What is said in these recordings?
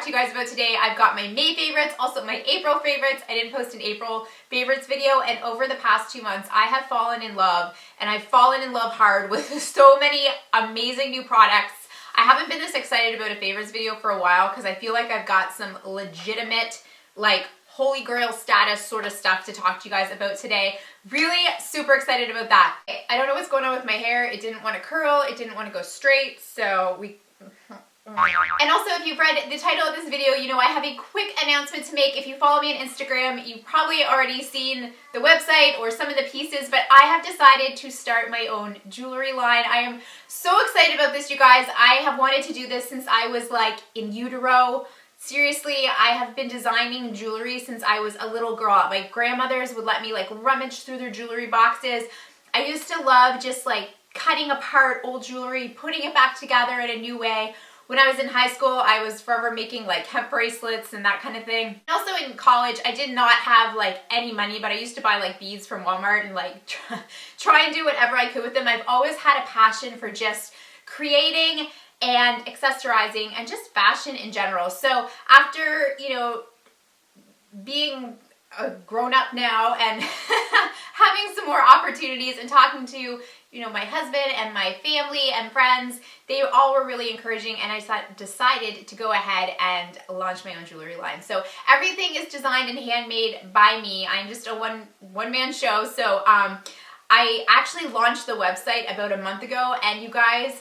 talk to you guys about today. I've got my May favorites, also my April favorites. I didn't post an April favorites video, and over the past 2 months, I have fallen in love, and I've fallen in love hard with so many amazing new products. I haven't been this excited about a favorites video for a while because I feel like I've got some legitimate, like, holy grail status sort of stuff to talk to you guys about today. Really super excited about that. I don't know what's going on with my hair. It didn't want to curl. It didn't want to go straight. So and also, if you've read the title of this video, you know I have a quick announcement to make. If you follow me on Instagram, you've probably already seen the website or some of the pieces, but I have decided to start my own jewelry line. I am so excited about this, you guys. I have wanted to do this since I was like in utero. Seriously, I have been designing jewelry since I was a little girl. My grandmothers would let me like rummage through their jewelry boxes. I used to love just like cutting apart old jewelry, putting it back together in a new way. When I was in high school, I was forever making like hemp bracelets and that kind of thing. Also in college, I did not have like any money, but I used to buy like beads from Walmart and like try and do whatever I could with them. I've always had a passion for just creating and accessorizing and just fashion in general. So after, you know, being a grown-up now and having some more opportunities and talking to, you know, my husband and my family and friends, they all were really encouraging, and I decided to go ahead and launch my own jewelry line. So everything is designed and handmade by me. I'm just a one-man show. So I actually launched the website about a month ago, and you guys,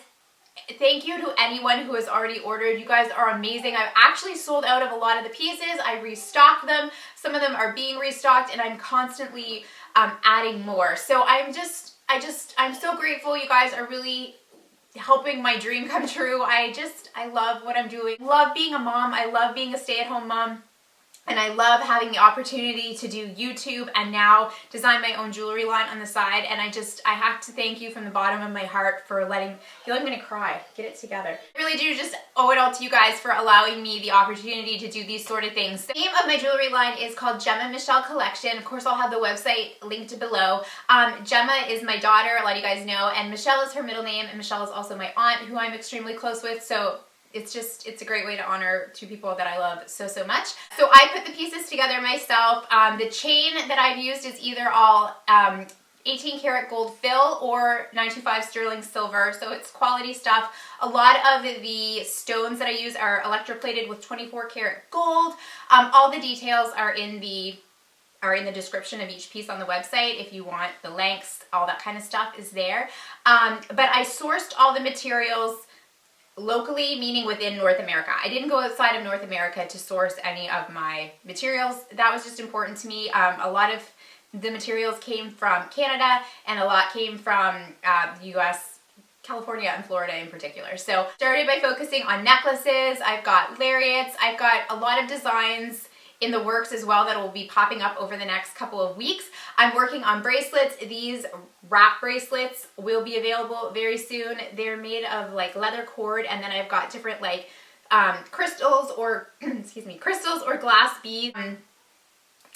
thank you to anyone who has already ordered. You guys are amazing. I've actually sold out of a lot of the pieces. I restocked them. Some of them are being restocked, and I'm constantly adding more. So I'm so grateful. You guys are really helping my dream come true. I love what I'm doing. I love being a mom. I love being a stay-at-home mom. And I love having the opportunity to do YouTube and now design my own jewelry line on the side. And I have to thank you from the bottom of my heart for I feel like I'm gonna cry. Get it together. I really do just owe it all to you guys for allowing me the opportunity to do these sort of things. The name of my jewelry line is called Gemma Michelle Collection. Of course, I'll have the website linked below. Gemma is my daughter, a lot of you guys know, and Michelle is her middle name, and Michelle is also my aunt, who I'm extremely close with. So it's a great way to honor two people that I love so much. So I put the pieces together myself. The chain that I've used is either all 18 karat gold fill or 925 sterling silver, so it's quality stuff. A lot of the stones that I use are electroplated with 24 karat gold. All the details are in the description of each piece on the website. If you want the lengths, all that kind of stuff is there. But I sourced all the materials locally, meaning within North America. I didn't go outside of North America to source any of my materials. That was just important to me. A lot of the materials came from Canada, and a lot came from the US, California and Florida in particular. So started by focusing on necklaces. I've got lariats. I've got a lot of designs in the works as well that will be popping up over the next couple of weeks. I'm working on bracelets. These wrap bracelets will be available very soon. They're made of like leather cord, and then I've got different like crystals or crystals or glass beads.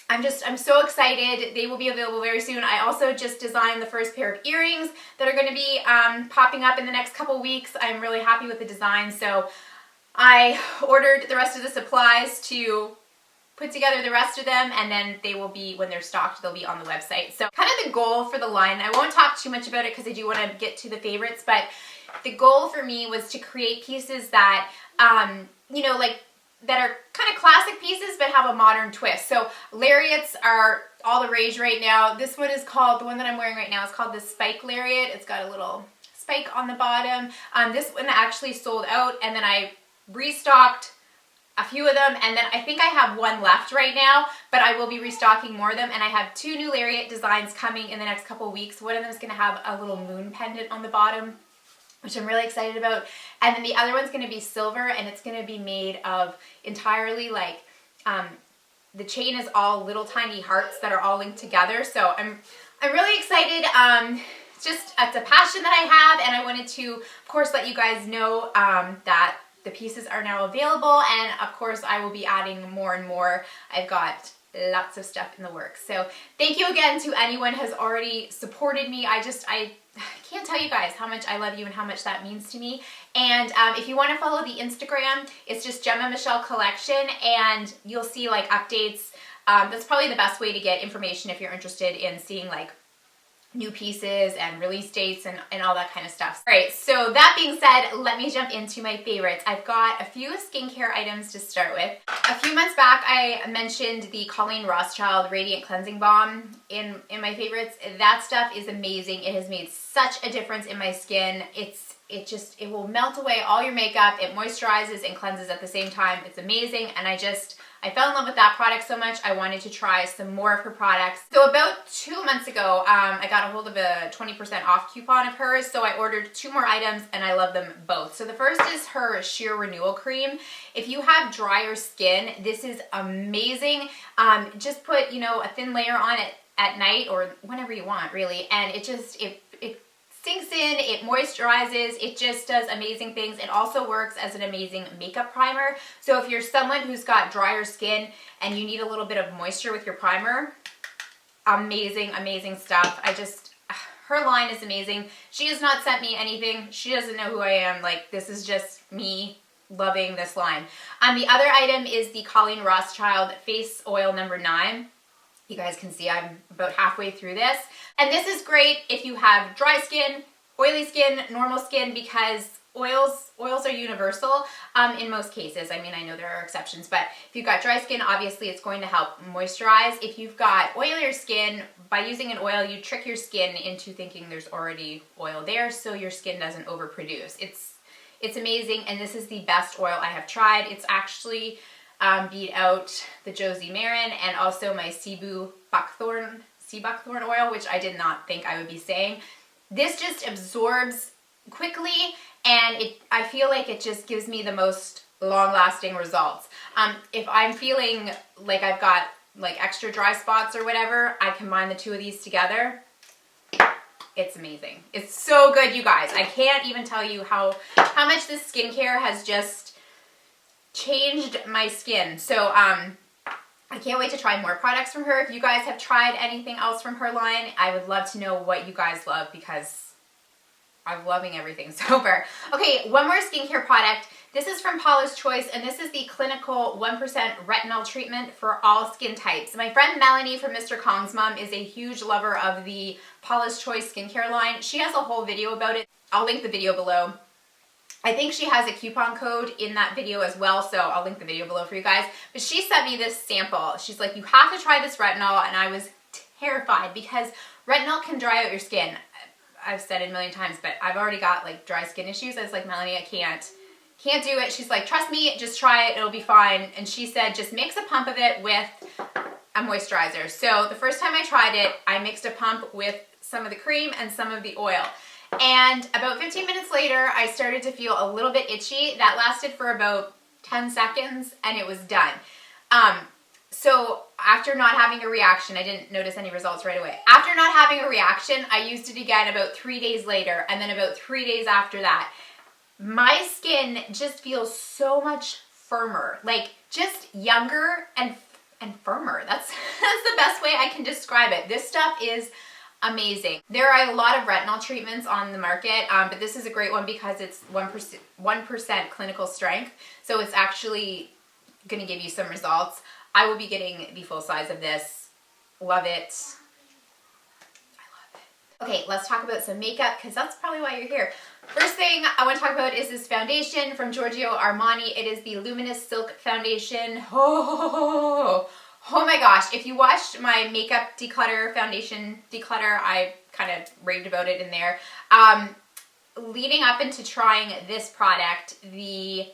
I'm so excited. They will be available very soon. I also just designed the first pair of earrings that are going to be popping up in the next couple weeks. I'm really happy with the design, so I ordered the rest of the supplies to put together the rest of them, and then they will be, when they're stocked, they'll be on the website. So kind of the goal for the line, I won't talk too much about it because I do want to get to the favorites, but the goal for me was to create pieces that, you know, like, that are kind of classic pieces but have a modern twist. So lariats are all the rage right now. This one is called, the one that I'm wearing right now is called the spike lariat. It's got a little spike on the bottom. This one actually sold out, and then I restocked a few of them, and then I think I have one left right now, but I will be restocking more of them, and I have 2 new lariat designs coming in the next couple of weeks. One of them is going to have a little moon pendant on the bottom, which I'm really excited about, and then the other one's going to be silver, and it's going to be made of entirely like, the chain is all little tiny hearts that are all linked together, so I'm really excited. It's a passion that I have, and I wanted to, of course, let you guys know that the pieces are now available, and of course I will be adding more and more. I've got lots of stuff in the works. So thank you again to anyone who has already supported me. I can't tell you guys how much I love you and how much that means to me. And if you want to follow the Instagram, it's just Gemma Michelle Collection, and you'll see like updates. That's probably the best way to get information if you're interested in seeing like new pieces and release dates and all that kind of stuff. All right, so that being said, let me jump into my favorites. I've got a few skincare items to start with. A few months back, I mentioned the Colleen Rothschild Radiant Cleansing Balm in my favorites. That stuff is amazing. It has made such a difference in my skin. It will melt away all your makeup. It moisturizes and cleanses at the same time. It's amazing, and I fell in love with that product so much, I wanted to try some more of her products. So about 2 months ago, I got a hold of a 20% off coupon of hers, so I ordered 2 more items, and I love them both. So the first is her Sheer Renewal Cream. If you have drier skin, this is amazing. Just put, a thin layer on it at night or whenever you want, really, and it sinks in, it moisturizes, it just does amazing things. It also works as an amazing makeup primer. So if you're someone who's got drier skin and you need a little bit of moisture with your primer, amazing, amazing stuff. Her line is amazing. She has not sent me anything. She doesn't know who I am. Like, this is just me loving this line. The other item is the Colleen Rothschild Face Oil number 9. You guys can see I'm about halfway through this. And this is great if you have dry skin, oily skin, normal skin, because oils are universal in most cases. I mean, I know there are exceptions, but if you've got dry skin, obviously it's going to help moisturize. If you've got oilier skin, by using an oil, you trick your skin into thinking there's already oil there, so your skin doesn't overproduce. It's amazing, and this is the best oil I have tried. It's actually beat out the Josie Marin and also my sea buckthorn oil, which I did not think I would be saying. This just absorbs quickly, and I feel like it just gives me the most long-lasting results. If I'm feeling like I've got like extra dry spots or whatever, I combine the 2 of these together. It's amazing. It's so good, you guys. I can't even tell you how much this skincare has just changed my skin. So I can't wait to try more products from her. If you guys have tried anything else from her line, I would love to know what you guys love, because I'm loving everything so far. Okay, one more skincare product. This is from Paula's Choice, and this is the Clinical 1% Retinol Treatment for all skin types. My friend Melanie from Mr. Kong's Mom is a huge lover of the Paula's Choice skincare line. She has a whole video about it. I'll link the video below. I think she has a coupon code in that video as well, so I'll link the video below for you guys. But she sent me this sample. She's like, you have to try this retinol, and I was terrified because retinol can dry out your skin. I've said it a million times, but I've already got like dry skin issues. I was like, Melanie, I can't do it. She's like, trust me, just try it, it'll be fine. And she said, just mix a pump of it with a moisturizer. So the first time I tried it, I mixed a pump with some of the cream and some of the oil. And about 15 minutes later, I started to feel a little bit itchy. That lasted for about 10 seconds, and it was done. So after not having a reaction, I didn't notice any results right away. After not having a reaction, I used it again about 3 days later, and then about 3 days after that. My skin just feels so much firmer, like just younger and firmer. That's the best way I can describe it. This stuff is amazing. There are a lot of retinol treatments on the market, but this is a great one because it's 1% clinical strength, so it's actually going to give you some results. I will be getting the full size of this. Love it. I love it. Okay, let's talk about some makeup, because that's probably why you're here. First thing I want to talk about is this foundation from Giorgio Armani. It is the Luminous Silk Foundation. Oh my gosh, if you watched my makeup declutter, foundation declutter, I kind of raved about it in there. Leading up into trying this product, the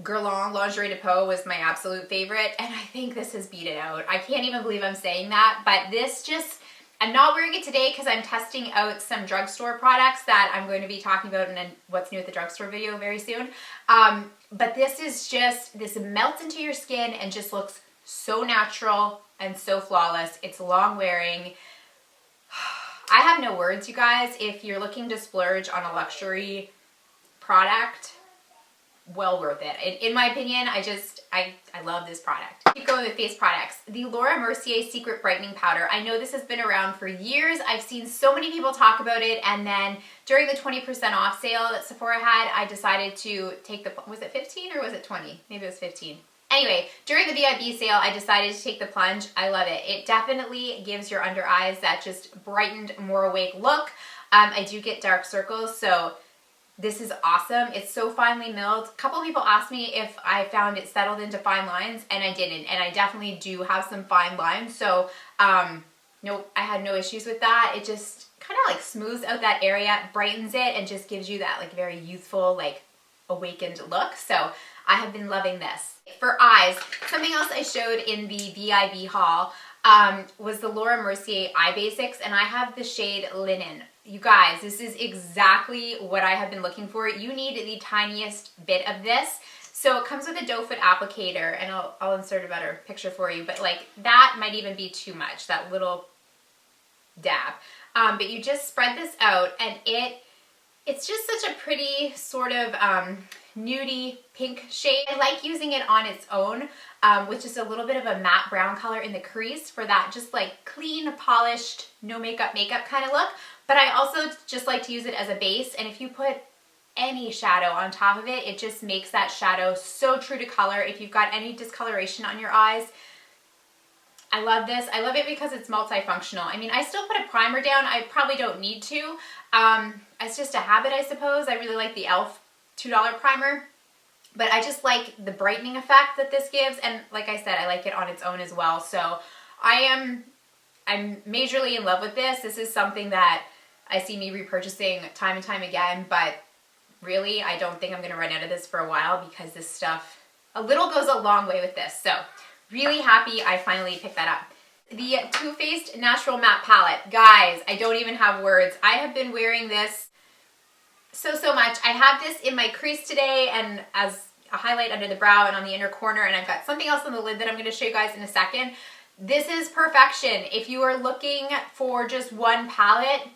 Guerlain Lingerie de Peau was my absolute favorite, and I think this has beat it out. I can't even believe I'm saying that, but this just, I'm not wearing it today because I'm testing out some drugstore products that I'm going to be talking about in a What's New at the Drugstore video very soon. But this is just, this melts into your skin and just looks so natural and so flawless. It's long wearing. I have no words, you guys. If you're looking to splurge on a luxury product, well worth it. In my opinion, I love this product. Keep going with face products. The Laura Mercier Secret Brightening Powder. I know this has been around for years. I've seen so many people talk about it, and then during the 20% off sale that Sephora had, I decided to take the, was it 15 or was it 20? Maybe it was 15. Anyway, during the VIB sale, I decided to take the plunge. I love it. It definitely gives your under eyes that just brightened, more awake look. I do get dark circles, so this is awesome. It's so finely milled. A couple people asked me if I found it settled into fine lines, and I didn't. And I definitely do have some fine lines, so nope, I had no issues with that. It just kind of like smooths out that area, brightens it, and just gives you that like very youthful, like awakened look. So I have been loving this. For eyes, something else I showed in the VIB haul was the Laura Mercier Eye Basics, and I have the shade Linen. You guys, this is exactly what I have been looking for. You need the tiniest bit of this. So it comes with a doe foot applicator, and I'll insert a better picture for you, but like that might even be too much, that little dab. But you just spread this out, and it's just such a pretty sort of nudie pink shade. I like using it on its own with just a little bit of a matte brown color in the crease for that just like clean, polished, no makeup kind of look. But I also just like to use it as a base, and if you put any shadow on top of it, it just makes that shadow so true to color. If you've got any discoloration on your eyes, I love this. I love it because it's multifunctional. I mean, I still put a primer down. I probably don't need to. It's just a habit, I suppose. I really like the e.l.f. $2 primer, but I just like the brightening effect that this gives, and like I said, I like it on its own as well. So I'm majorly in love with this. This is something that I see me repurchasing time and time again, but really, I don't think I'm going to run out of this for a while because this stuff, a little goes a long way with this. So really happy I finally picked that up. The Too Faced Natural Matte Palette. Guys, I don't even have words. I have been wearing this so much. I have this in my crease today and as a highlight under the brow and on the inner corner, and I've got something else on the lid that I'm going to show you guys in a second. This is perfection. If you are looking for just one palette,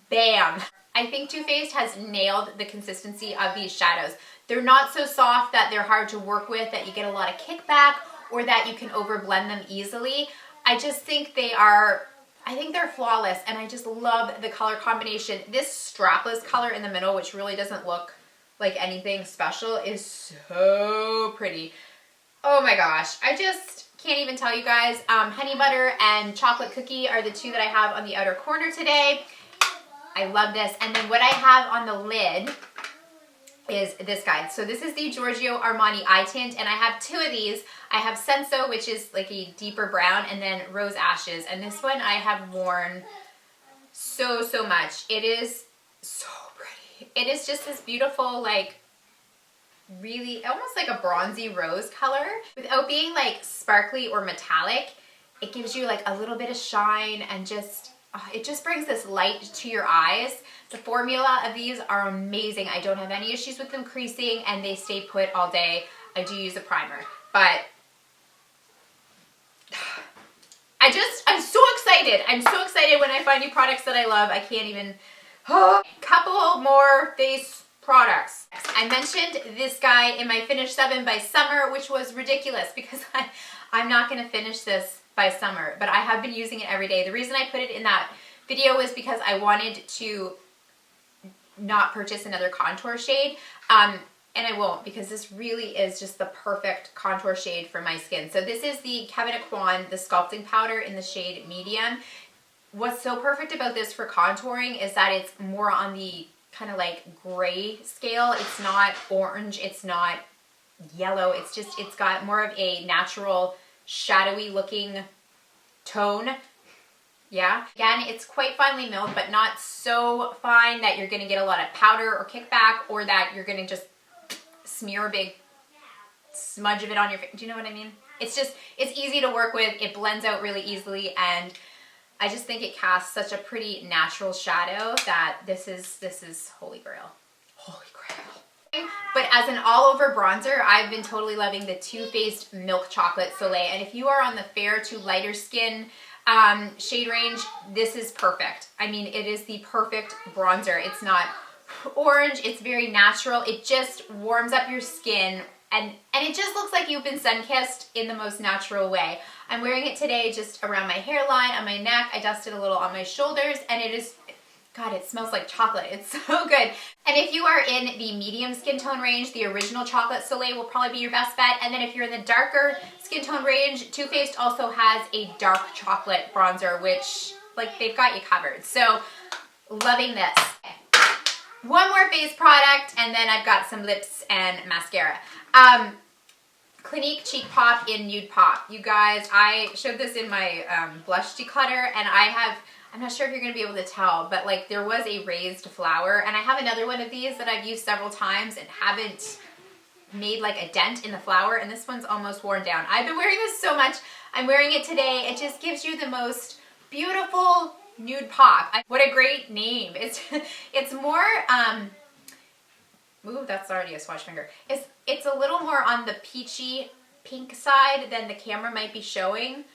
bam. I think Too Faced has nailed the consistency of these shadows. They're not so soft that they're hard to work with, that you get a lot of kickback, or that you can overblend them easily. I just think they're flawless, and I just love the color combination. This strapless color in the middle, which really doesn't look like anything special, is so pretty. Oh my gosh, I just can't even tell you guys. Honey Butter and Chocolate Cookie are the two that I have on the outer corner today. I love this. And then what I have on the lid is this guy. So this is the Giorgio Armani Eye Tint, and I have two of these. I have Senso, which is like a deeper brown, and then Rose Ashes. And this one I have worn so much. It is so pretty. It is just this beautiful, like, really almost like a bronzy rose color. Without being like sparkly or metallic, it gives you like a little bit of shine, and just it just brings this light to your eyes. The formula of these are amazing. I don't have any issues with them creasing, and they stay put all day. I do use a primer, but I'm so excited. I'm so excited when I find new products that I love. I can't even. Couple more face products. I mentioned this guy in my Finish 7 by Summer, which was ridiculous because I'm not going to finish this by summer, but I have been using it every day. The reason I put it in that video was because I wanted to not purchase another contour shade, and I won't, because this really is just the perfect contour shade for my skin. So this is the Kevyn Aucoin, the sculpting powder in the shade Medium. What's so perfect about this for contouring is that it's more on the kind of like gray scale. It's not orange, it's not yellow, it's got more of a natural shadowy looking tone. Yeah, again, it's quite finely milled, but not so fine that you're going to get a lot of powder or kickback, or that you're going to just smear a big smudge of it on your face. Do you know what I mean? It's easy to work with. It blends out really easily, and I just think it casts such a pretty natural shadow that this is holy grail. Holy grail. But as an all-over bronzer, I've been totally loving the Too Faced Milk Chocolate Soleil. And if you are on the fair to lighter skin shade range, this is perfect. I mean, it is the perfect bronzer. It's not orange. It's very natural. It just warms up your skin, and it just looks like you've been sun-kissed in the most natural way. I'm wearing it today just around my hairline, on my neck. I dusted a little on my shoulders, and it is, God, it smells like chocolate. It's so good. And if you are in the medium skin tone range, the original Chocolate Soleil will probably be your best bet. And then if you're in the darker skin tone range, Too Faced also has a dark chocolate bronzer, which, like, they've got you covered. So, loving this. One more face product, and then I've got some lips and mascara. Clinique Cheek Pop in Nude Pop. You guys, I showed this in my blush declutter, and I'm not sure if you're going to be able to tell, but like there was a raised flower, and I have another one of these that I've used several times and haven't made like a dent in the flower, and this one's almost worn down. I've been wearing this so much. I'm wearing it today. It just gives you the most beautiful nude pop. What a great name. It's more, ooh, that's already a swatch finger. It's a little more on the peachy pink side than the camera might be showing.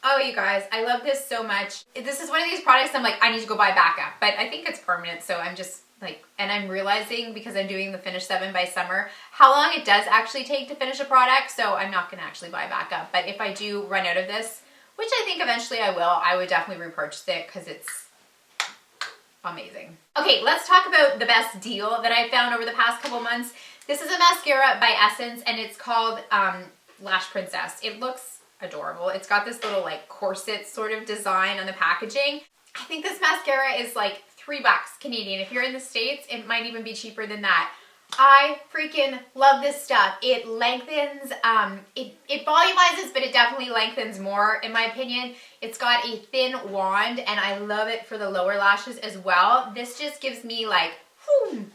Oh, you guys, I love this so much. This is one of these products I'm like, I need to go buy backup, but I think it's permanent, so I'm just like, and I'm realizing because I'm doing the Finish 7 by summer, how long it does actually take to finish a product, so I'm not gonna actually buy backup. But if I do run out of this, which I think eventually I will, I would definitely repurchase it because it's amazing. Okay, let's talk about the best deal that I found over the past couple months. This is a mascara by Essence, and it's called Lash Princess. It looks adorable. It's got this little like corset sort of design on the packaging. I think this mascara is like $3 Canadian. If you're in the States, it might even be cheaper than that. I freaking love this stuff. It lengthens, it volumizes, but it definitely lengthens more in my opinion. It's got a thin wand, and I love it for the lower lashes as well. This just gives me like, whoo,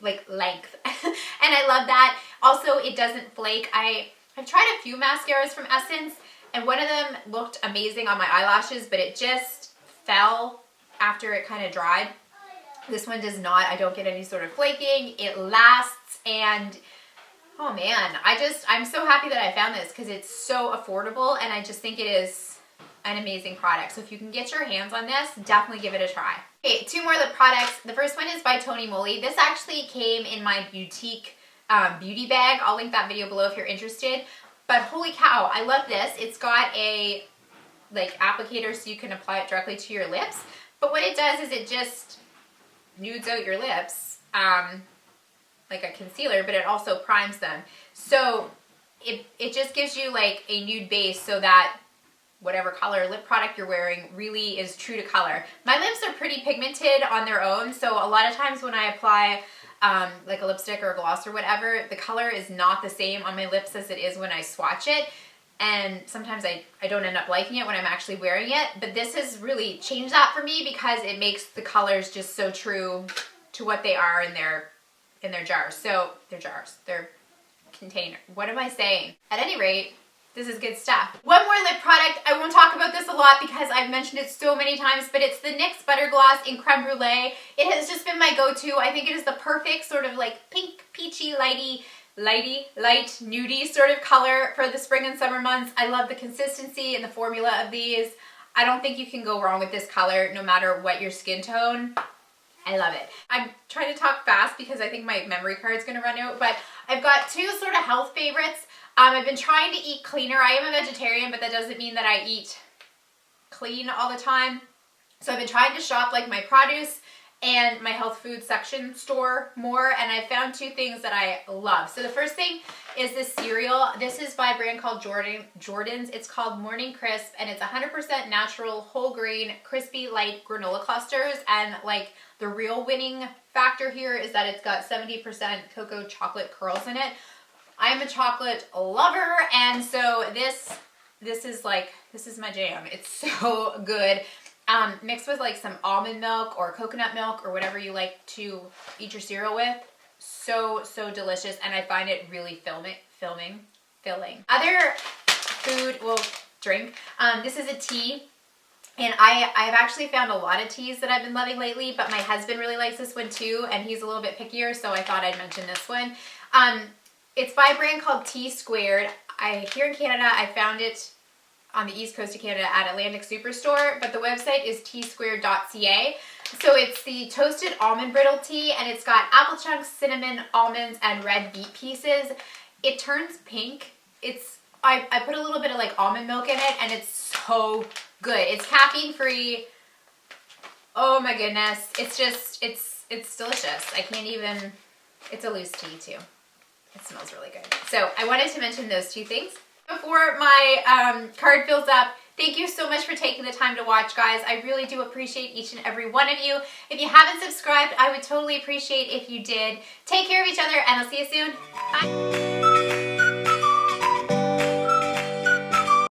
like length. And I love that. Also, it doesn't flake. I've tried a few mascaras from Essence, and one of them looked amazing on my eyelashes, but it just fell after it kind of dried. This one does not. I don't get any sort of flaking. It lasts, and oh man, I'm so happy that I found this because it's so affordable, and I just think it is an amazing product. So if you can get your hands on this, definitely give it a try. Okay, 2 more lip products. The first one is by Tony Moly. This actually came in my boutique beauty bag. I'll link that video below if you're interested. But holy cow, I love this. It's got a like applicator so you can apply it directly to your lips. But what it does is it just nudes out your lips like a concealer, but it also primes them. So it just gives you like a nude base so that whatever color lip product you're wearing really is true to color. My lips are pretty pigmented on their own, so a lot of times when I apply like a lipstick or a gloss or whatever, the color is not the same on my lips as it is when I swatch it. And sometimes I don't end up liking it when I'm actually wearing it, but this has really changed that for me because it makes the colors just so true to what they are in their jars. So, their container. What am I saying? At any rate, this is good stuff. One more lip product. I won't talk about this a lot because I've mentioned it so many times, but it's the NYX Butter Gloss in Creme Brulee. It has just been my go-to. I think it is the perfect sort of like pink, peachy, light, nudie sort of color for the spring and summer months. I love the consistency and the formula of these. I don't think you can go wrong with this color no matter what your skin tone. I love it. I'm trying to talk fast because I think my memory card is going to run out, but I've got 2 sort of health favorites. I've been trying to eat cleaner. I am a vegetarian, but that doesn't mean that I eat clean all the time. So I've been trying to shop like my produce and my health food section store more, and I found 2 things that I love. So the first thing is this cereal. This is by a brand called Jordan's. It's called Morning Crisp, and it's 100% natural, whole grain, crispy, light granola clusters. And like the real winning factor here is that it's got 70% cocoa chocolate curls in it. I am a chocolate lover, and so this is my jam. It's so good. Mixed with like some almond milk or coconut milk or whatever you like to eat your cereal with. So delicious, and I find it really filling. Other food, well, drink. This is a tea, and I've actually found a lot of teas that I've been loving lately, but my husband really likes this one too, and he's a little bit pickier, so I thought I'd mention this one. It's by a brand called T Squared. Here in Canada, I found it on the east coast of Canada at Atlantic Superstore, but the website is tsquared.ca. So it's the toasted almond brittle tea, and it's got apple chunks, cinnamon, almonds, and red beet pieces. It turns pink. I put a little bit of like almond milk in it, and it's so good. It's caffeine free. Oh my goodness. It's delicious. I can't even, it's a loose tea too. It smells really good. So I wanted to mention those two things. Before my card fills up, thank you so much for taking the time to watch, guys. I really do appreciate each and every one of you. If you haven't subscribed, I would totally appreciate if you did. Take care of each other, and I'll see you soon. Bye.